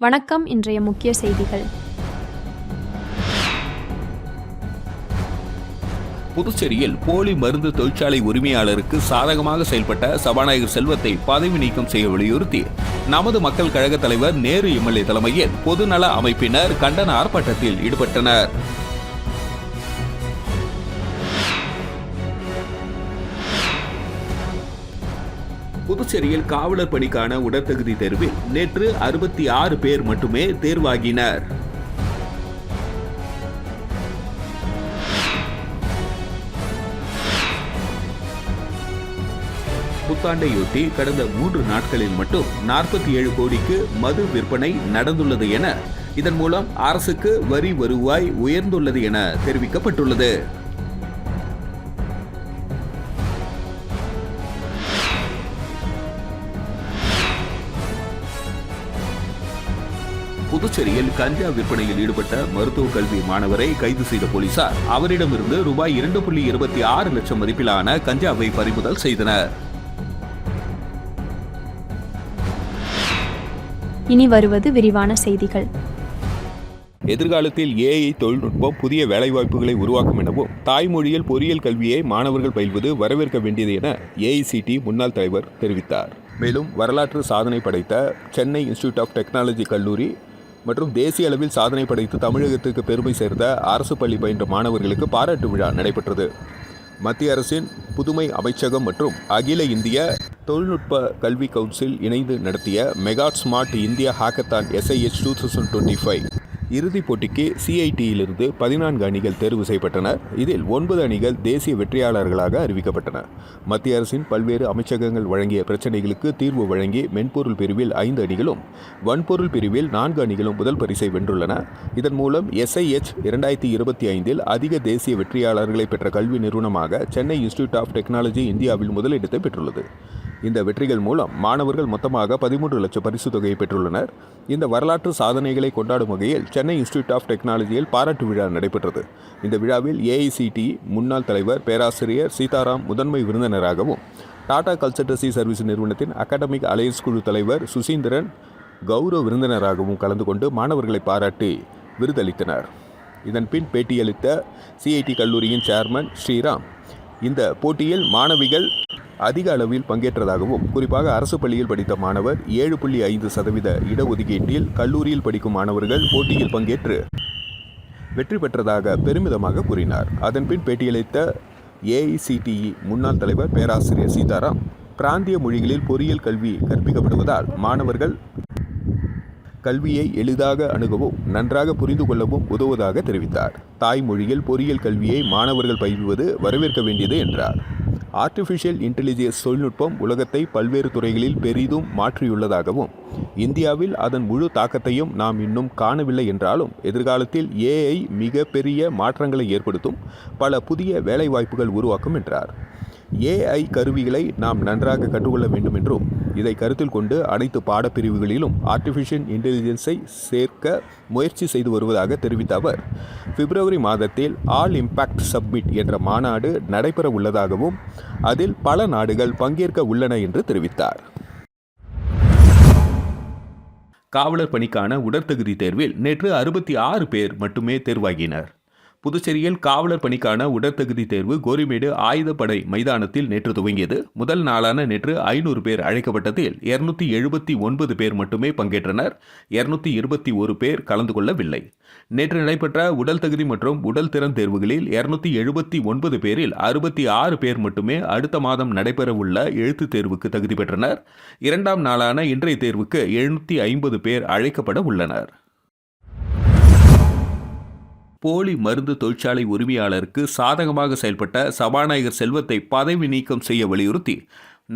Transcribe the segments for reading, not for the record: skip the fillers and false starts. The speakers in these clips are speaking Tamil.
வணக்கம். இன்றைய முக்கிய செய்திகள். புதுச்சேரியில் போலி மருந்து தொழிற்சாலை உரிமையாளருக்கு சாதகமாக செயல்பட்ட சபாநாயகர் செல்வத்தை பதவி நீக்கம் செய்ய வலியுறுத்தி நமது மக்கள் கழக தலைவர் நேரு எம்எல்ஏ தலைமையில் பொதுநல அமைப்பினர் கண்டன ஆர்ப்பாட்டத்தில் ஈடுபட்டனர். புதுச்சேரியில் காவலர் பணிக்கான உடற்தகுதி தேர்வில் நேற்று 66 பேர் மட்டுமே தேர்வாகினர். புத்தாண்டையொட்டி கடந்த 3 நாட்களில் மட்டும் 47 கோடிக்கு மது விற்பனை நடந்துள்ளது என, இதன் மூலம் அரசுக்கு வரி வருவாய் உயர்ந்துள்ளது என தெரிவிக்கப்பட்டுள்ளது. புதுச்சேரியில் கஞ்சா விற்பனையில் ஈடுபட்ட மருத்துவக் கல்வி மாணவரை கைது செய்த போலீசார் அவரிடமிருந்து ரூபாய் 2.26 லட்சம் மதிப்பிலான கஞ்சாவை பறிமுதல் செய்தனர். இனி வருவது விரிவான செய்திகள். எதிர்காலத்தில் ஏஐ தொழில்நுட்பம் புதிய வேலைவாய்ப்புகளை உருவாக்கும் எனவும், தாய்மொழியில் பொறியியல் கல்வியை மாணவர்கள் பயில்வது வரவேற்க வேண்டியது என ஏஐசிடி முன்னாள் தலைவர் தெரிவித்தார். மேலும் வரலாற்று சாதனை படைத்த சென்னை இன்ஸ்டிடியூட் ஆஃப் டெக்னாலஜி கல்லூரி மற்றும் தேசிய அளவில் சாதனை படைத்து தமிழகத்துக்கு பெருமை சேர்ந்த அரசு பள்ளி பயின்ற மாணவர்களுக்கு பாராட்டு விழா நடைபெற்றது. மத்திய அரசின் புதுமை அமைச்சகம் மற்றும் அகில இந்திய தொழில்நுட்ப கல்வி கவுன்சில் இணைந்து நடத்திய mega smart India hackathon SIH 2025 இறுதிப் போட்டிக்கு CITயிலிருந்து 14 அணிகள் தேர்வு செய்யப்பட்டன. இதில் 9 அணிகள் தேசிய வெற்றியாளர்களாக அறிவிக்கப்பட்டன. மத்திய அரசின் பல்வேறு அமைச்சகங்கள் வழங்கிய பிரச்சினைகளுக்கு தீர்வு வழங்கி மென்பொருள் பிரிவில் 5 அணிகளும், வன்பொருள் பிரிவில் 4 அணிகளும் முதல் பரிசை வென்றுள்ளன. இதன் மூலம் SIH 2025 அதிக தேசிய வெற்றியாளர்களை பெற்ற கல்வி நிறுவனமாக சென்னை இன்ஸ்டிடியூட் ஆஃப் டெக்னாலஜி இந்தியாவில் முதலிடத்தை பெற்றுள்ளது. இந்த வெற்றிகள் மூலம் மாணவர்கள் மொத்தமாக 13 லட்சம் பரிசு தொகையை பெற்றுள்ளனர். இந்த வரலாற்று சாதனைகளை கொண்டாடும் வகையில் சென்னை இன்ஸ்டிடியூட் ஆஃப் டெக்னாலஜியில் பாராட்டு விழா நடைபெற்றது. இந்த விழாவில் AICTE முன்னாள் தலைவர் பேராசிரியர் சீதாராம் முதன்மை விருந்தினராகவும், டாடா கன்சல்டன்சி சர்வீஸ் நிறுவனத்தின் அகாடமிக் அலையன்ஸ் குழு தலைவர் சுசீந்திரன் கௌரவ விருந்தினராகவும் கலந்து கொண்டு மாணவர்களை பாராட்டி விருதளித்தனர். இதன் பின் பேட்டியளித்த CIT கல்லூரியின் சேர்மன் ஸ்ரீராம், இந்த போட்டியில் மாணவிகள் அதிக அளவில் பங்கேற்றதாகவும், குறிப்பாக அரசு பள்ளியில் படித்த மாணவர் 7.5% இடஒதுக்கீட்டில் கல்லூரியில் படிக்கும் மாணவர்கள் போட்டியில் பங்கேற்று வெற்றி பெற்றதாக பெருமிதமாக கூறினார். அதன்பின் பேட்டியளித்த AICTE முன்னாள் தலைவர் பேராசிரியர் சீதாராம், பிராந்திய மொழிகளில் பொறியியல் கல்வி கற்பிக்கப்படுவதால் மாணவர்கள் கல்வியை எளிதாக அணுகவும் நன்றாக புரிந்து கொள்ளவும் உதவுவதாக தெரிவித்தார். தாய்மொழியில் பொறியியல் கல்வியை மாணவர்கள் பயில்வது வரவேற்க வேண்டியது என்றார். ஆர்டிஃபிஷியல் இன்டெலிஜென்ஸ் தொழில்நுட்பம் உலகத்தை பல்வேறு துறைகளில் பெரிதும் மாற்றியுள்ளதாகவும், இந்தியாவில் அதன் முழு தாக்கத்தையும் நாம் இன்னும் காணவில்லை என்றாலும், எதிர்காலத்தில் AI மிக பெரிய மாற்றங்களை ஏற்படுத்தும், பல புதிய வேலைவாய்ப்புகள் உருவாக்கும் என்றார். AI கருவிகளை நாம் நன்றாக கற்றுக்கொள்ள வேண்டும் என்றும், இதை கருத்தில் கொண்டு அனைத்து பாடப்பிரிவுகளிலும் ஆர்டிஃபிஷியல் இன்டெலிஜென்ஸை சேர்க்க முயற்சி செய்து வருவதாக தெரிவித்த அவர், பிப்ரவரி மாதத்தில் ஆல் இம்பாக்ட் சப்மிட் என்ற மாநாடு நடைபெற உள்ளதாகவும், அதில் பல நாடுகள் பங்கேற்க உள்ளன என்று தெரிவித்தார். காவலர் பணிக்கான உடற்தகுதி தேர்வில் நேற்று 66 பேர் மட்டுமே தேர்வாகினர். புதுச்சேரியில் காவலர் பணிக்கான உடற்தகுதி தேர்வு கோரிமேடு ஆயுதப்படை மைதானத்தில் நேற்று துவங்கியது. முதல் நாளான நேற்று 500 பேர் அழைக்கப்பட்டதில் 279 பேர் மட்டுமே பங்கேற்றனர். 221 பேர் கலந்து கொள்ளவில்லை. நேற்று நடைபெற்ற உடல் தகுதி மற்றும் உடல் திறன் தேர்வுகளில் 279 பேரில் 66 பேர் மட்டுமே அடுத்த மாதம் நடைபெறவுள்ள எழுத்து தேர்வுக்கு தகுதி பெற்றனர். 2ஆம் நாளான இன்றைய தேர்வுக்கு 750 பேர் அழைக்கப்பட உள்ளனர். போலி மருந்து தொழிற்சாலை உரிமையாளருக்கு சாதகமாக செயல்பட்ட சபாநாயகர் செல்வத்தை பதவி நீக்கம் செய்ய வலியுறுத்தி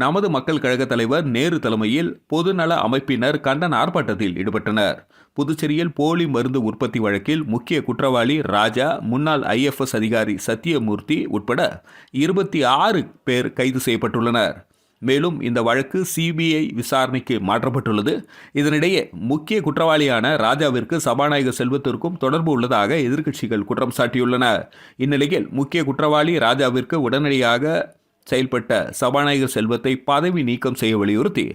நமது மக்கள் கழக தலைவர் நேரு தலைமையில் பொதுநல அமைப்பினர் கண்டன ஆர்ப்பாட்டத்தில் ஈடுபட்டனர். புதுச்சேரியில் போலி மருந்து உற்பத்தி வழக்கில் முக்கிய குற்றவாளி ராஜா, முன்னாள் IFS அதிகாரி சத்தியமூர்த்தி உட்பட 26 பேர் கைது செய்யப்பட்டுள்ளனர். மேலும் இந்த வழக்கு CBI விசாரணைக்கு மாற்றப்பட்டுள்ளது. இதனிடையே முக்கிய குற்றவாளியான ராஜாவிற்கு சபாநாயகர் செல்வத்திற்கும் தொடர்பு உள்ளதாக எதிர்க்கட்சிகள் குற்றம் சாட்டியுள்ளன. இந்நிலையில் முக்கிய குற்றவாளி ராஜாவிற்கு உடனடியாக செயல்பட்ட சபாநாயகர் செல்வத்தை பதவி நீக்கம் செய்ய வலியுறுத்தி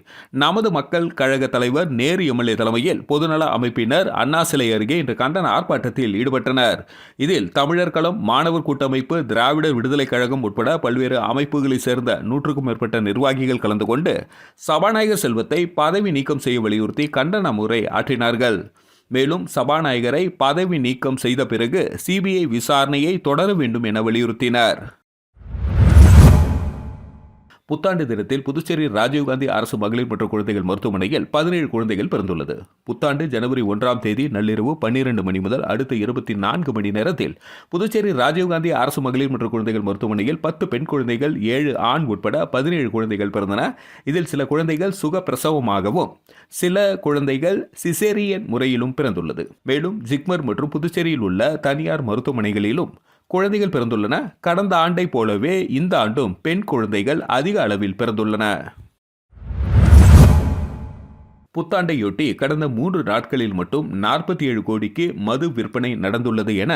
நமது மக்கள் கழக தலைவர் நேரு எம்எல்ஏ தலைமையில் பொதுநல அமைப்பினர் அண்ணா சிலை அருகே இன்று கண்டன ஆர்ப்பாட்டத்தில் ஈடுபட்டனர். இதில் தமிழர் களம், மாணவர் கூட்டமைப்பு, திராவிடர் விடுதலை கழகம் உட்பட பல்வேறு அமைப்புகளைச் சேர்ந்த 100க்கும் மேற்பட்ட நிர்வாகிகள் கலந்து கொண்டு சபாநாயகர் செல்வத்தை பதவி நீக்கம் செய்ய வலியுறுத்தி கண்டன உரை ஆற்றினார்கள். மேலும் சபாநாயகரை பதவி நீக்கம் செய்த பிறகு சிபிஐ விசாரணையை தொடர வேண்டும் என வலியுறுத்தினர். புத்தாண்டு தினத்தில் புதுச்சேரி ராஜீவ்காந்தி அரசு மகளிர் மற்றும் குழந்தைகள் மருத்துவமனையில் 17 குழந்தைகள் பிறந்துள்ளது. புத்தாண்டு ஜனவரி 1ஆம் தேதி நள்ளிரவு 12 மணி முதல் அடுத்த 24 மணி நேரத்தில் புதுச்சேரி ராஜீவ்காந்தி அரசு மகளிர் மற்றும் குழந்தைகள் மருத்துவமனையில் 10 பெண் குழந்தைகள், 7 ஆண் உட்பட 17 குழந்தைகள் பிறந்தன. இதில் சில குழந்தைகள் சுகப்பிரசவமாகவும் சில குழந்தைகள் சிசேரியன் முறையிலும் பிறந்துள்ளது. மேலும் ஜிப்மர் மற்றும் புதுச்சேரியில் உள்ள தனியார் மருத்துவமனைகளிலும் குழந்தைகள் பிறந்துள்ளன. கடந்த ஆண்டை போலவே இந்த ஆண்டும் பெண் குழந்தைகள் அதிக அளவில் பிறந்துள்ளன. புத்தாண்டையொட்டி கடந்த 3 நாட்களில் மட்டும் 47 கோடிக்கு மது விற்பனை நடந்துள்ளது என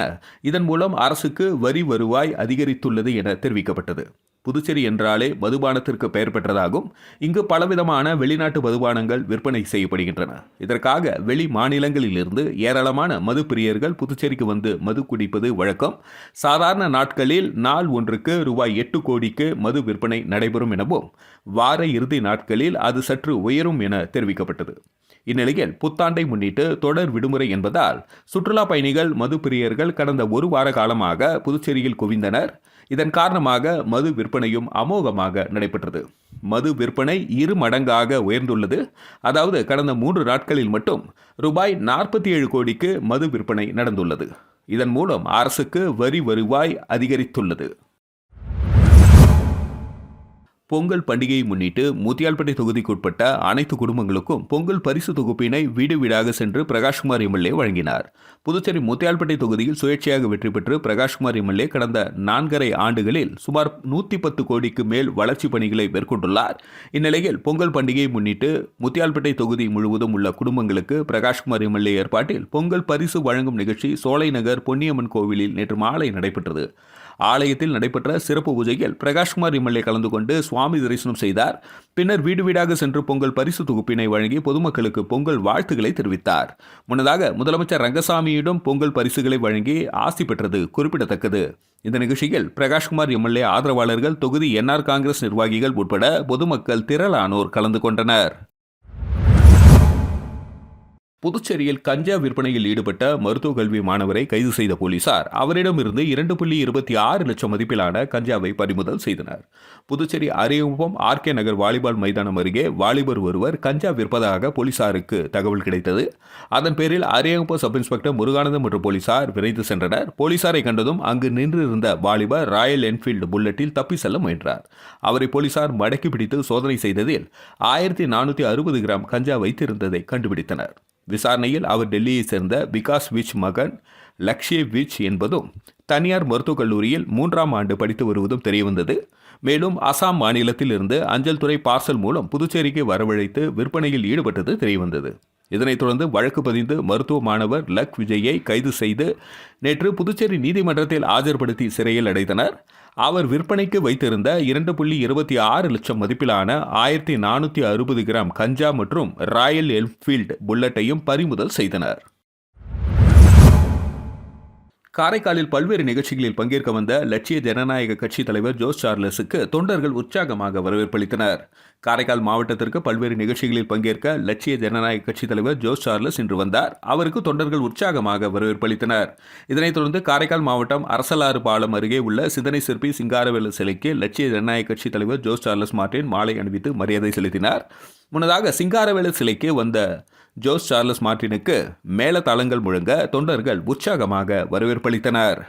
இதன் மூலம் அரசுக்கு வரி வருவாய் அதிகரித்துள்ளது என தெரிவிக்கப்பட்டது. புதுச்சேரி என்றாலே மதுபானத்திற்கு பெயர் பெற்றதாகும். இங்கு பலவிதமான வெளிநாட்டு மதுபானங்கள் விற்பனை செய்யப்படுகின்றன. இதற்காக வெளி மாநிலங்களிலிருந்து ஏராளமான மது பிரியர்கள் புதுச்சேரிக்கு வந்து மது குடிப்பது வழக்கம். சாதாரண நாட்களில் நாள் ஒன்றுக்கு ரூபாய் 8 கோடிக்கு மது விற்பனை நடைபெறும் எனவும் வார இறுதி நாட்களில் அது சற்று உயரும் என தெரிவிக்கப்பட்டது. இந்நிலையில் புத்தாண்டை முன்னிட்டு தொடர் விடுமுறை என்பதால் சுற்றுலா பயணிகள், மது பிரியர்கள் கடந்த ஒரு வார காலமாக புதுச்சேரியில் குவிந்தனர். இதன் காரணமாக மது விற்பனையும் அமோகமாக நடைபெற்றது. மது விற்பனை 2 மடங்காக உயர்ந்துள்ளது. அதாவது கடந்த 3 நாட்களில் மட்டும் ரூபாய் 47 கோடிக்கு மது விற்பனை நடந்துள்ளது. இதன் மூலம் அரசுக்கு வரி வருவாய் அதிகரித்துள்ளது. பொங்கல் பண்டிகையை முன்னிட்டு முத்தியால்பேட்டை தொகுதிக்குட்பட்ட அனைத்து குடும்பங்களுக்கும் பொங்கல் பரிசு தொகுப்பினை வீடு வீடாக சென்று பிரகாஷ்குமார் எம்எல்ஏ வழங்கினார். புதுச்சேரி முத்தியால்பேட்டை தொகுதியில் சுயேட்சையாக வெற்றி பெற்று பிரகாஷ்குமார் எம்எல்ஏ கடந்த 4.5 ஆண்டுகளில் சுமார் 110 கோடிக்கு மேல் வளர்ச்சிப் பணிகளை மேற்கொண்டுள்ளார். இந்நிலையில் பொங்கல் பண்டிகையை முன்னிட்டு முத்தியால்பேட்டை தொகுதி முழுவதும் உள்ள குடும்பங்களுக்கு பிரகாஷ்குமார் எம்எல்ஏ ஏற்பாட்டில் பொங்கல் பரிசு வழங்கும் நிகழ்ச்சி சோலை நகர் பொன்னியம்மன் கோவிலில் நேற்று மாலை நடைபெற்றது. ஆலயத்தில் நடைபெற்ற சிறப்பு பூஜையில் பிரகாஷ்குமார் எம்எல்ஏ கலந்து கொண்டு சுவாமி தரிசனம் செய்தார். பின்னர் வீடு வீடாக சென்று பொங்கல் பரிசு தொகுப்பினை வழங்கி பொதுமக்களுக்கு பொங்கல் வாழ்த்துக்களை தெரிவித்தார். முன்னதாக முதலமைச்சர் ரங்கசாமியிடம் பொங்கல் பரிசுகளை வழங்கி ஆசி பெற்றது குறிப்பிடத்தக்கது. இந்த நிகழ்ச்சியில் பிரகாஷ்குமார் எம்எல்ஏ ஆதரவாளர்கள், தொகுதி என்ஆர் காங்கிரஸ் நிர்வாகிகள் உட்பட பொதுமக்கள் திரளானோர் கலந்து கொண்டனர். புதுச்சேரியில் கஞ்சா விற்பனையில் ஈடுபட்ட மருத்துவக் கல்வி மாணவரை கைது செய்த போலீசார் அவரிடமிருந்து 2.26 லட்சம் மதிப்பிலான கஞ்சாவை பறிமுதல் செய்தனர். புதுச்சேரி அரியங்குப்பம் ஆர்கே நகர் வாலிபால் மைதானம் அருகே வாலிபர் ஒருவர் கஞ்சா விற்பதாக போலீசாருக்கு தகவல் கிடைத்தது. அதன் பேரில் அரியங்குப்பம் சப் இன்ஸ்பெக்டர் முருகானந்தம் மற்றும் போலீசார் விரைந்து சென்றனர். போலீசாரை கண்டதும் அங்கு நின்றிருந்த வாலிபர் ராயல் என்ஃபீல்டு புல்லட்டில் தப்பி செல்ல முயன்றார். அவரை போலீசார் மடக்கி பிடித்து சோதனை செய்ததில் 1460 கிராம் கஞ்சா வைத்திருந்ததை கண்டுபிடித்தனர். விசாரணையில் அவர் டெல்லியை சேர்ந்த விகாஸ் விச் மகன் லக்ஷே விச் என்பதும் தனியார் மருத்துவக் கல்லூரியில் 3ஆம் ஆண்டு படித்து வருவதும் தெரியவந்தது. மேலும் அசாம் மாநிலத்தில் இருந்து அஞ்சல் துறை பார்சல் மூலம் புதுச்சேரிக்கு வரவழைத்து விற்பனையில் ஈடுபட்டது தெரியவந்தது. இதனைத் தொடர்ந்து வழக்கு பதிந்து மருத்துவ மாணவர் லக் விஜயை கைது செய்து நேற்று புதுச்சேரி நீதிமன்றத்தில் ஆஜர்படுத்தி சிறையில் அடைத்தனர். அவர் விற்பனைக்கு வைத்திருந்த 2.26 லட்சம் மதிப்பிலான 1460 கிராம் கஞ்சா மற்றும் ராயல் என்ஃபீல்டு புல்லட்டையும் பறிமுதல் செய்தனர். காரைக்காலில் பல்வேறு நிகழ்ச்சிகளில் பங்கேற்க வந்த லட்சிய ஜனநாயக கட்சி தலைவர் ஜோஸ் சார்லஸுக்கு தொண்டர்கள் உற்சாகமாக வரவேற்பளித்தனர். காரைக்கால் மாவட்டத்திற்கு பல்வேறு நிகழ்ச்சிகளில் பங்கேற்க லட்சிய ஜனநாயக கட்சி தலைவர் ஜோஸ் சார்லஸ் இன்று வந்தார். அவருக்கு தொண்டர்கள் உற்சாகமாக வரவேற்பளித்தனர். இதனைத் தொடர்ந்து காரைக்கால் மாவட்டம் அரசலாறு பாலம் அருகே உள்ள சிந்தனை சிற்பி சிங்காரவேலு சிலைக்கு லட்சிய ஜனநாயக கட்சி தலைவர் ஜோஸ் சார்லஸ் மார்டின் மாலை அணிவித்து மரியாதை செலுத்தினார். முன்னதாக சிங்காரவேலு சிலைக்கு வந்த ஜோஸ் சார்லஸ் மார்டினுக்கு மேளதாளங்கள் முழங்க தொண்டர்கள் உற்சாகமாக வரவேற்பளித்தனர்.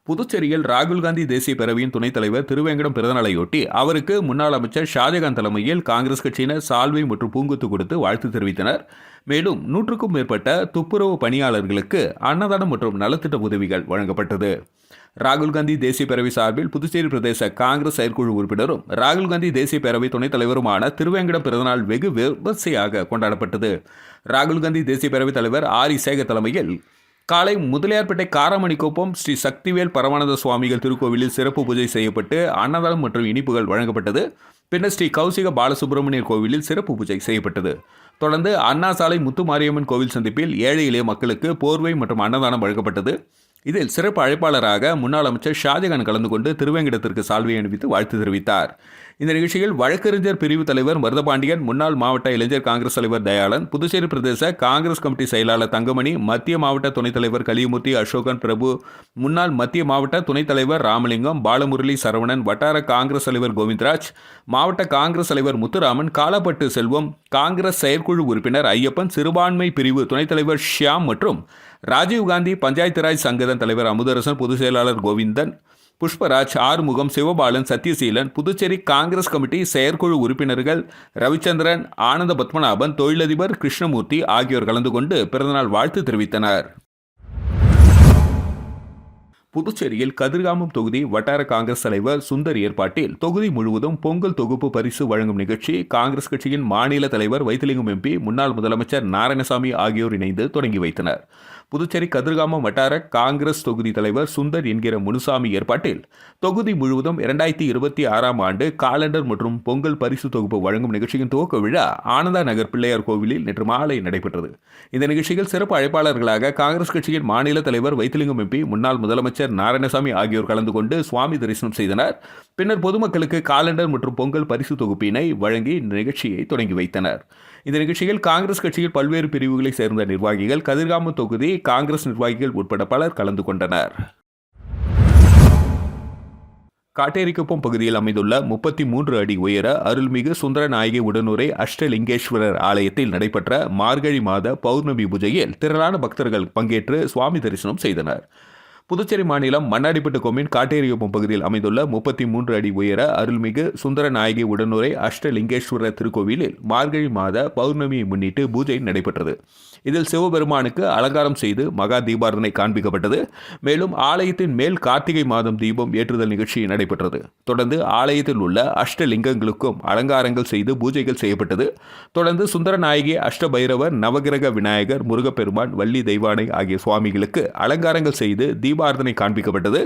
புதுச்சேரியில் ராகுல் காந்தி தேசிய பேரவையின் துணைத் தலைவர் திருவேங்கடம் பிறந்தநாளையொட்டி அவருக்கு முன்னாள் அமைச்சர் ஷாஜகான் தலைமையில் காங்கிரஸ் கட்சியினர் சால்வை மற்றும் பூங்கொத்து கொடுத்து வாழ்த்து தெரிவித்தனர். மேலும் 100க்கும் மேற்பட்ட துப்புரவு பணியாளர்களுக்கு அன்னதானம் மற்றும் நலத்திட்ட உதவிகள் வழங்கப்பட்டது. ராகுல் காந்தி தேசிய பேரவை சார்பில் புதுச்சேரி பிரதேச காங்கிரஸ் செயற்குழு உறுப்பினரும் ராகுல் காந்தி தேசிய பேரவை துணைத் தலைவருமான திருவேங்கடம் பிறந்தநாள் வெகு விமர்சையாக கொண்டாடப்பட்டது. ராகுல் காந்தி தேசிய பேரவைத் தலைவர் ஆரி சேகர் தலைமையில் காலை முதலியார்பேட்டை காராமணிக்குப்பம் ஸ்ரீ சக்திவேல் பரமானந்த சுவாமிகள் திருக்கோவிலில் சிறப்பு பூஜை செய்யப்பட்டு அன்னதானம் மற்றும் இனிப்புகள் வழங்கப்பட்டது. பின்னர் ஸ்ரீ கௌசிக பாலசுப்பிரமணியர் கோவிலில் சிறப்பு பூஜை செய்யப்பட்டது. தொடர்ந்து அண்ணா சாலை முத்துமாரியம்மன் கோவில் சந்திப்பில் ஏழை எளிய மக்களுக்கு போர்வை மற்றும் அன்னதானம் வழங்கப்பட்டது. இதில் சிறப்பு அழைப்பாளராக முன்னாள் அமைச்சர் ஷாஜகான் கலந்து கொண்டு திருவேங்கடத்திற்கு சால்வை அணிவித்து வாழ்த்து தெரிவித்தார். இந்த நிகழ்ச்சியில் வழக்கறிஞர் பிரிவு தலைவர் மருதபாண்டியன், முன்னாள் மாவட்ட இளைஞர் காங்கிரஸ் தலைவர் தயாளன், புதுச்சேரி பிரதேச காங்கிரஸ் கமிட்டி செயலாளர் தங்கமணி, மத்திய மாவட்ட துணைத் தலைவர் கலியமூர்த்தி, அசோகன் பிரபு, முன்னாள் மத்திய மாவட்ட துணைத் தலைவர் ராமலிங்கம், பாலமுரளி, சரவணன், வட்டார காங்கிரஸ் தலைவர் கோவிந்தராஜ், மாவட்ட காங்கிரஸ் தலைவர் முத்துராமன், காலப்பட்டு செல்வம், காங்கிரஸ் செயற்குழு உறுப்பினர் ஐயப்பன், சிறுபான்மை பிரிவு துணைத் தலைவர் ஷியாம் மற்றும் ராஜீவ்காந்தி பஞ்சாயத்து ராஜ் சங்கதன் தலைவர் அமுதரசன், பொதுச் செயலாளர் கோவிந்தன், புஷ்பராஜ், ஆறுமுகம், சிவபாலன், சத்யசீலன், புதுச்சேரி காங்கிரஸ் கமிட்டி செயற்குழு உறுப்பினர்கள் ரவிச்சந்திரன், ஆனந்த பத்மநாபன், தொழிலதிபர் கிருஷ்ணமூர்த்தி ஆகியோர் கலந்து கொண்டு பிறந்தநாள் வாழ்த்து தெரிவித்தனர். புதுச்சேரியில் கதிர்காமம் தொகுதி வட்டார காங்கிரஸ் தலைவர் சுந்தர் ஏற்பாட்டில் தொகுதி முழுவதும் பொங்கல் தொகுப்பு பரிசு வழங்கும் நிகழ்ச்சி காங்கிரஸ் கட்சியின் மாநில தலைவர் வைத்திலிங்கம் எம்பி, முன்னாள் முதலமைச்சர் நாராயணசாமி ஆகியோர் இணைந்து தொடங்கி வைத்தனர். புதுச்சேரி கதிர்காமம் வட்டார காங்கிரஸ் தொகுதி தலைவர் சுந்தர் என்கிற முனுசாமி ஏற்பாட்டில் தொகுதி முழுவதும் 2026 ஆண்டு காலண்டர் மற்றும் பொங்கல் பரிசு தொகுப்பு வழங்கும் நிகழ்ச்சியின் துவக்க விழா ஆனந்தா நகர் பிள்ளையார் கோவிலில் நேற்று மாலை நடைபெற்றது. இந்த நிகழ்ச்சியில் சிறப்பு அழைப்பாளர்களாக காங்கிரஸ் கட்சியின் மாநில தலைவர் வைத்திலிங்கம் எம்பி, முன்னாள் முதலமைச்சர் நாராயணசாமி ஆகியோர் கலந்து கொண்டு சுவாமி தரிசனம் செய்தனர். பின்னர் பொதுமக்களுக்கு காலண்டர் மற்றும் பொங்கல் பரிசு தொகுப்பினை வழங்கி நிகழ்ச்சியை தொடங்கி வைத்தனர். இந்த நிகழ்ச்சியில் காங்கிரஸ் கட்சியில் பல்வேறு பிரிவுகளைச் சேர்ந்த நிர்வாகிகள், கதிர்காமம் தொகுதி காங்கிரஸ் நிர்வாகிகள் உட்பட பலர் கலந்து கொண்டனர். காட்டேரிக்குப்பம் பகுதியில் அமைந்துள்ள 33 அடி உயர அருள்மிகு சுந்தரநாயகி உடனுரை அஷ்டலிங்கேஸ்வரர் ஆலயத்தில் நடைபெற்ற மார்கழி மாத பௌர்ணமி பூஜையில் திரளான பக்தர்கள் பங்கேற்று சுவாமி தரிசனம் செய்தனர். புதுச்சேரி மாநிலம் மண்ணாடிப்பட்டு கொம்மின் காட்டேரிக்குப்பம் பகுதியில் அமைந்துள்ள 33 அடி உயர அருள்மிகு சுந்தரநாயகி உடனுரை அஷ்டலிங்கேஸ்வரர் திருக்கோவிலில் மார்கழி மாத பௌர்ணமியை முன்னிட்டு பூஜை நடைபெற்றது. இதில் சிவபெருமானுக்கு அலங்காரம் செய்து மகா தீபாரதனை காண்பிக்கப்பட்டது. மேலும் ஆலயத்தின் மேல் கார்த்திகை மாதம் தீபம் ஏற்றுதல் நிகழ்ச்சி நடைபெற்றது. தொடர்ந்து ஆலயத்தில் உள்ள அஷ்டலிங்கங்களுக்கும் அலங்காரங்கள் செய்து பூஜைகள் செய்யப்பட்டது. தொடர்ந்து சுந்தரநாயகி, அஷ்டபைரவர், நவகிரக விநாயகர், முருகப்பெருமான், வள்ளி தெய்வானை ஆகிய சுவாமிகளுக்கு அலங்காரங்கள் செய்து தீபாரதனை காண்பிக்கப்பட்டது.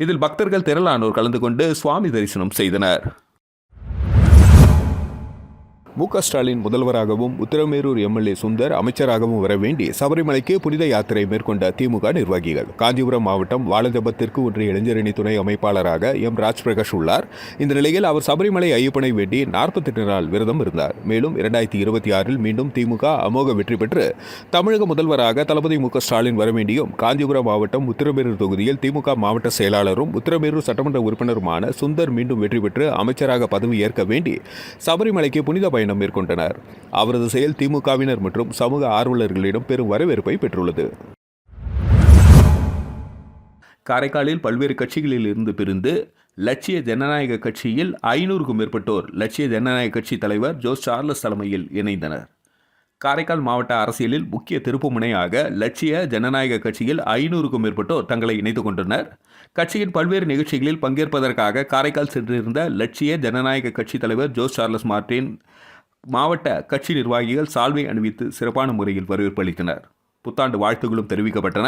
இதில் பக்தர்கள் திரளானோர் கலந்து கொண்டு சுவாமி தரிசனம் செய்தனர். மு.க. ஸ்டாலின் முதல்வராகவும் உத்திரமேரூர் எம்எல்ஏ சுந்தர் அமைச்சராகவும் வர வேண்டி சபரிமலைக்கு புனித யாத்திரை மேற்கொண்ட திமுக நிர்வாகிகள். காஞ்சிபுரம் மாவட்டம் வாலஜபத்திற்கு ஒன்றிய இளைஞரணி துணை அமைப்பாளராக எம். ராஜ்பிரகாஷ் உள்ளார். இந்த நிலையில் அவர் சபரிமலை ஐயப்பனை வேண்டி 48 நாள் விரதம் இருந்தார். மேலும் 2026 மீண்டும் திமுக அமோக வெற்றி பெற்று தமிழக முதல்வராக தளபதி மு.க. ஸ்டாலின் வர வேண்டியும் காஞ்சிபுரம் மாவட்டம் உத்திரமேரூர் தொகுதியில் திமுக மாவட்ட செயலாளரும் உத்திரமேரூர் சட்டமன்ற உறுப்பினருமான சுந்தர் மீண்டும் வெற்றி பெற்று அமைச்சராக பதவி ஏற்க வேண்டி சபரிமலைக்கு புனித பயணம் மேற்கொண்டனர். அவரது செயல் திமுகவினர் மற்றும் சமூக ஆர்வலர்களிடம் பெரும் வரவேற்பை பெற்றுள்ளது. காரைக்காலில் பல்வேறு கட்சிகளில் இருந்து பிரிந்து லட்சிய ஜனநாயக கட்சியில் 500க்கும் மேற்பட்டோர் லட்சிய ஜனநாயக கட்சி தலைவர் ஜோஸ் சார்லஸ் தலைமையில் இணைந்தனர். காரைக்கால் மாவட்ட அரசியலில் முக்கிய திருப்புமுனையாக லட்சிய ஜனநாயக கட்சியில் 500க்கும் மேற்பட்டோர் தங்களை இணைத்துக் கொண்டனர். கட்சியின் பல்வேறு நிகழ்ச்சிகளில் பங்கேற்பதற்காக காரைக்கால் சென்றிருந்த லட்சிய ஜனநாயக கட்சி தலைவர் ஜோஸ் சார்லஸ் மார்டின் மாவட்ட கட்சி நிர்வாகிகள் சால்வை அணிவித்து சிறப்பான முறையில் வரவேற்பு அளித்தனர். புத்தாண்டு வாழ்த்துகளும் தெரிவிக்கப்பட்டன.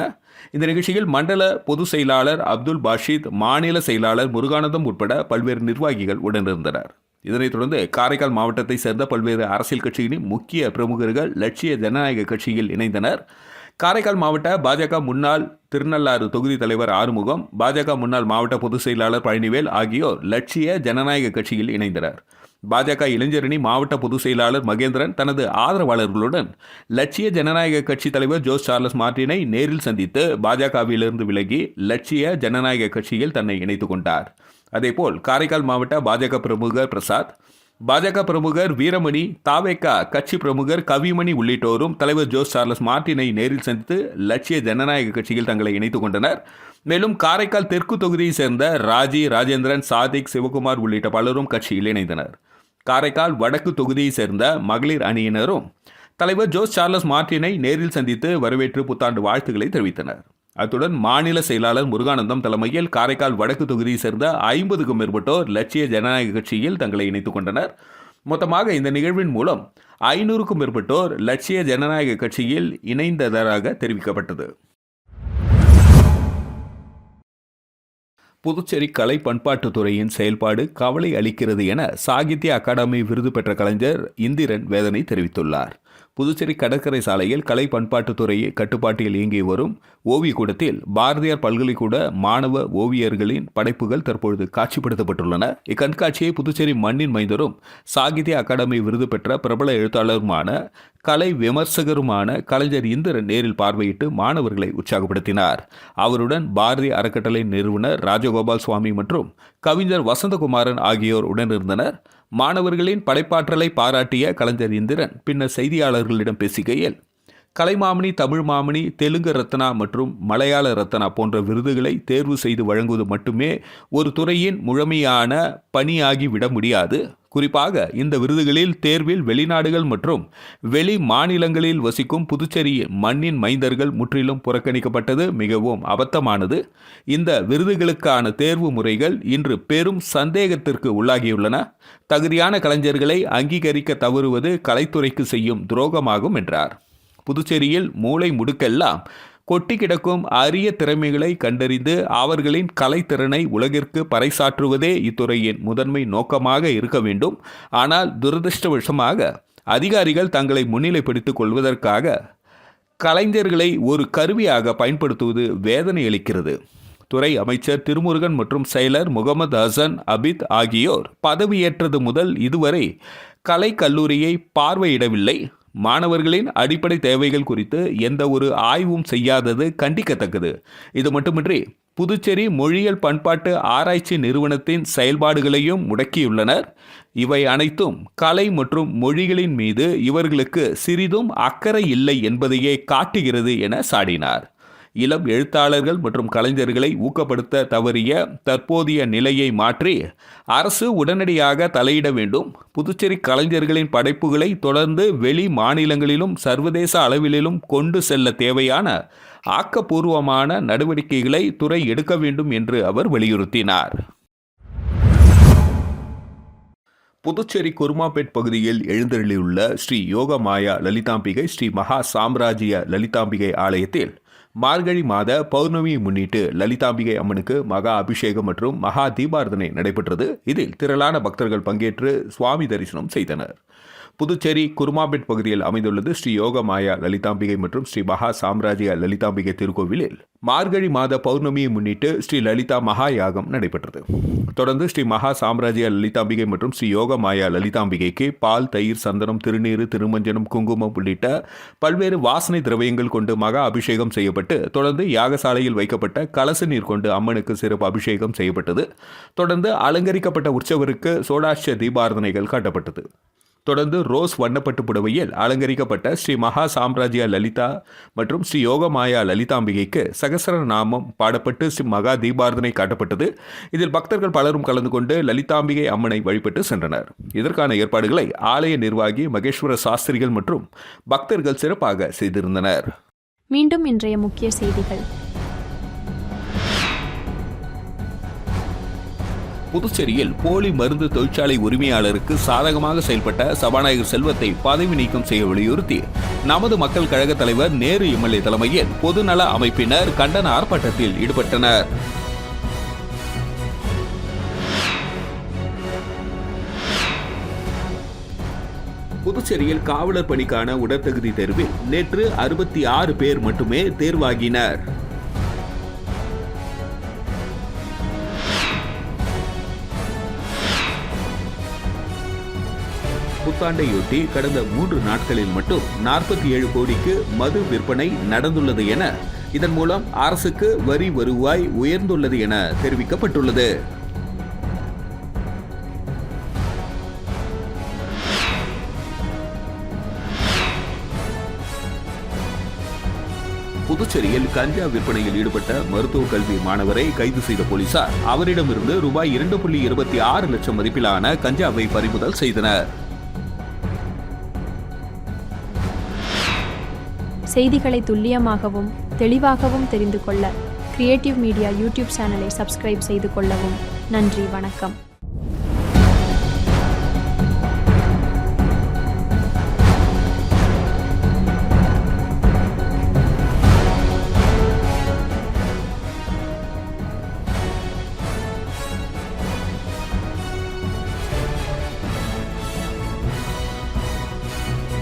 இந்த நிகழ்ச்சியில் மண்டல பொதுச் செயலாளர் அப்துல் பாஷித், மாநில செயலாளர் முருகானந்தம் உட்பட பல்வேறு நிர்வாகிகள் உடனிருந்தனர். இதனைத் தொடர்ந்து காரைக்கால் மாவட்டத்தை சேர்ந்த பல்வேறு அரசியல் கட்சிகளின் முக்கிய பிரமுகர்கள் லட்சிய ஜனநாயக கட்சியில் இணைந்தனர். காரைக்கால் மாவட்ட பாஜக முன்னாள் திருநள்ளாறு தொகுதி தலைவர் ஆறுமுகம், பாஜக முன்னாள் மாவட்ட பொதுச் செயலாளர் பழனிவேல் ஆகியோர் லட்சிய ஜனநாயக கட்சியில் இணைந்தனர். பாஜக இளைஞரணி மாவட்ட பொதுச் செயலாளர் மகேந்திரன் தனது ஆதரவாளர்களுடன் லட்சிய ஜனநாயக கட்சி தலைவர் ஜோஸ் சார்லஸ் மார்டினை நேரில் சந்தித்து பாஜகவிலிருந்து விலகி லட்சிய ஜனநாயக கட்சியில் தன்னை இணைத்துக் கொண்டார். அதேபோல் காரைக்கால் மாவட்ட பாஜக பிரமுகர் பிரசாத், பாஜக பிரமுகர் வீரமணி, தாவேகா கட்சி பிரமுகர் கவிமணி உள்ளிட்டோரும் தலைவர் ஜோஸ் சார்லஸ் மார்டினை நேரில் சந்தித்து லட்சிய ஜனநாயக கட்சியில் தங்களை இணைத்துக் கொண்டனர். மேலும் காரைக்கால் தெற்கு தொகுதியை சேர்ந்த ராஜி, ராஜேந்திரன், சாதிக், சிவகுமார் உள்ளிட்ட பலரும் கட்சியில் இணைந்தனர். காரைக்கால் வடக்கு தொகுதியை சேர்ந்த மகளிர் அணியினரும் தலைவர் ஜோஸ் சார்லஸ் மார்டினை நேரில் சந்தித்து வரவேற்று புத்தாண்டு வாழ்த்துக்களை தெரிவித்தனர். அத்துடன் மாநில செயலாளர் முருகானந்தம் தலைமையில் காரைக்கால் வடக்கு தொகுதியை சேர்ந்த 50க்கும் மேற்பட்டோர் லட்சிய ஜனநாயக கட்சியில் தங்களை இணைத்துக் கொண்டனர். மொத்தமாக இந்த நிகழ்வின் மூலம் 500க்கும் மேற்பட்டோர் லட்சிய ஜனநாயக கட்சியில் இணைந்ததாக தெரிவிக்கப்பட்டது. புதுச்சேரி கலை பண்பாட்டுத்துறையின் செயல்பாடு கவலை அளிக்கிறது என சாகித்ய அகாடமி விருது பெற்ற கலைஞர் இந்திரன் வேதனை தெரிவித்துள்ளார். புதுச்சேரி கடற்கரை சாலையில் கலை பண்பாட்டுத்துறை கட்டுப்பாட்டில் இயங்கி வரும் ஓவியக்கூடத்தில் பாரதியார் பல்கலைக்கூட மாணவ ஓவியர்களின் படைப்புகள் தற்பொழுது காட்சிப்படுத்தப்பட்டுள்ளன. இக்கண்காட்சியை புதுச்சேரி மண்ணின் மைந்தரும் சாகித்ய அகாடமி விருது பெற்ற பிரபல எழுத்தாளருமான கலை விமர்சகருமான கலைஞர் இந்திரன் நேரில் பார்வையிட்டு மாணவர்களை உற்சாகப்படுத்தினார். அவருடன் பாரதி அறக்கட்டளை நிறுவனர் ராஜகோபால் சுவாமி மற்றும் கவிஞர் வசந்தகுமாரன் ஆகியோர் உடனிருந்தனர். மாணவர்களின் படைப்பாற்றலை பாராட்டிய கலைஞர் இந்திரன் பின்னர் செய்தியாளர்களிடம் பேசுகையில், கலைமாமணி, தமிழ் மாமணி, தெலுங்கு ரத்னா மற்றும் மலையாள ரத்னா போன்ற விருதுகளை தேர்வு செய்து வழங்குவது மட்டுமே ஒரு துறையின் முழுமையான பணியாகி விட முடியாது. குறிப்பாக இந்த விருதுகளில் தேர்வில் வெளிநாடுகள் மற்றும் வெளி மாநிலங்களில் வசிக்கும் புதுச்சேரி மண்ணின் மைந்தர்கள் முற்றிலும் புறக்கணிக்கப்பட்டது மிகவும் அபத்தமானது. இந்த விருதுகளுக்கான தேர்வு முறைகள் இன்று பெரும் சந்தேகத்திற்கு உள்ளாகியுள்ளன. தகுதியான கலைஞர்களை அங்கீகரிக்க தவறுவது கலைத்துறைக்கு செய்யும் துரோகமாகும் என்றார். புதுச்சேரியில் மூலை முடுக்கெல்லாம் கொட்டி கிடக்கும் அரிய திறமைகளை கண்டறிந்து அவர்களின் கலைத்திறனை உலகிற்கு பறைசாற்றுவதே இத்துறையின் முதன்மை நோக்கமாக இருக்க வேண்டும். ஆனால் துரதிருஷ்டவசமாக அதிகாரிகள் தங்களை முன்னிலைப்படுத்திக் கொள்வதற்காக கலைஞர்களை ஒரு கருவியாக பயன்படுத்துவது வேதனை அளிக்கிறது. துறை அமைச்சர் திருமுருகன் மற்றும் செயலர் முகமது ஹசன் அபித் ஆகியோர் பதவியேற்றது முதல் இதுவரை கலை கல்லூரியை பார்வையிடவில்லை. மாணவர்களின் அடிப்படை தேவைகள் குறித்து எந்த ஒரு ஆய்வும் செய்யாதது கண்டிக்கத்தக்கது. இது மட்டுமின்றி புதுச்சேரி மொழியியல் பண்பாட்டு ஆராய்ச்சி நிறுவனத்தின் செயல்பாடுகளையும் முடக்கியுள்ளனர். இவை அனைத்தும் கலை மற்றும் மொழிகளின் மீது இவர்களுக்கு சிறிதும் அக்கறை இல்லை என்பதையே காட்டுகிறது என சாடினார். இளம் எழுத்தாளர்கள் மற்றும் கலைஞர்களை ஊக்கப்படுத்த தவறிய தற்போதைய நிலையை மாற்றி அரசு உடனடியாக தலையிட வேண்டும். புதுச்சேரி கலைஞர்களின் படைப்புகளை தொடர்ந்து வெளி மாநிலங்களிலும் சர்வதேச அளவிலும் கொண்டு செல்ல தேவையான ஆக்கப்பூர்வமான நடவடிக்கைகளை துறை எடுக்க வேண்டும் என்று அவர் வலியுறுத்தினார். புதுச்சேரி குருமாப்பேட் பகுதியில் எழுந்தருளியுள்ள ஸ்ரீ யோகமாயா லலிதாம்பிகை ஸ்ரீ மகா சாம்ராஜ்ய லலிதாம்பிகை ஆலயத்தில் மார்கழி மாத பௌர்ணமியை முன்னிட்டு லலிதாம்பிகை அம்மனுக்கு மகா அபிஷேகம் மற்றும் மகா தீபாரதனை நடைபெற்றது. இதில் திரளான பக்தர்கள் பங்கேற்று சுவாமி தரிசனம் செய்தனர். புதுச்சேரி குருமாபேட் பகுதியில் அமைந்துள்ளது ஸ்ரீ யோகமாயா லலிதாம்பிகை மற்றும் ஸ்ரீ மகா சாம்ராஜ்ய லலிதாம்பிகை திருக்கோவிலில் மார்கழி மாத பௌர்ணமியை முன்னிட்டு ஸ்ரீ லலிதா மகா யாகம் நடைபெற்றது. தொடர்ந்து ஸ்ரீ மகா சாம்ராஜ்ய லலிதாம்பிகை மற்றும் ஸ்ரீ யோகமாயா லலிதாம்பிகைக்கு பால், தயிர், சந்தனம், திருநீர், திருமஞ்சனம், குங்குமம் உள்ளிட்ட பல்வேறு வாசனை திரவியங்கள் கொண்டு மகா அபிஷேகம் செய்யப்பட்டு தொடர்ந்து யாகசாலையில் வைக்கப்பட்ட கலச நீர் கொண்டு அம்மனுக்கு சிறப்பு அபிஷேகம் செய்யப்பட்டது. தொடர்ந்து அலங்கரிக்கப்பட்ட உற்சவருக்கு சோடாட்ச தீபாரதனைகள் காட்டப்பட்டது. தொடர்ந்து ரோஸ் வண்ணப்பட்டு புடவையில் அலங்கரிக்கப்பட்ட ஸ்ரீ மகா சாம்ராஜ்ய லலிதா மற்றும் ஸ்ரீ யோகமாயா லலிதாம்பிகைக்கு சகசர நாமம் பாடப்பட்டு ஸ்ரீ மகா தீபாரதனை காட்டப்பட்டது. இதில் பக்தர்கள் பலரும் கலந்து கொண்டு லலிதாம்பிகை அம்மனை வழிபட்டு சென்றனர். இதற்கான ஏற்பாடுகளை ஆலய நிர்வாகி மகேஸ்வர சாஸ்திரிகள் மற்றும் பக்தர்கள் சிறப்பாக செய்திருந்தனர். மீண்டும் இன்றைய முக்கிய செய்திகள். புதுச்சேரியில் போலி மருந்து தொழிற்சாலை உரிமையாளருக்கு சாதகமாக செயல்பட்ட சபாநாயகர் செல்வத்தை பதவி நீக்கம் செய்ய வலியுறுத்தி நமது மக்கள் கழக தலைவர் நேரு எம்எல்ஏ தலைமையில் பொதுநல அமைப்பினர் கண்டன ஆர்ப்பாட்டத்தில் ஈடுபட்டனர். புதுச்சேரியில் காவலர் பணிக்கான உடற்தகுதி தேர்வில் நேற்று 66 பேர் மட்டுமே தேர்வாகினர். புத்தாண்டையொட்டி கடந்த 3 நாட்களில் மட்டும் 47 கோடிக்கு மது விற்பனை நடந்துள்ளது என இதன் மூலம் அரசுக்கு வரி வருவாய் உயர்ந்துள்ளது என தெரிவிக்கப்பட்டுள்ளது. புதுச்சேரியில் கஞ்சா விற்பனையில் ஈடுபட்ட மருத்துவ கல்வி மாணவரை கைது செய்த போலீசார் அவரிடமிருந்து ரூபாய் 2.26 லட்சம் மதிப்பிலான கஞ்சாவை பறிமுதல் செய்தனர். செய்திகளை துல்லியமாகவும் தெளிவாகவும் தெரிந்து கொள்ள கிரியேட்டிவ் மீடியா யூடியூப் சேனலை சப்ஸ்கிரைப் செய்து கொள்ளவும். நன்றி, வணக்கம்.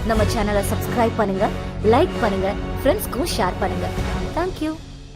நம்ம சேனலை சப்ஸ்கிரைப் பண்ணுங்க, லைக் பண்ணுங்க, ஃப்ரெண்ட்ஸ்க்கும் ஷேர் பண்ணுங்க. தேங்க்யூ.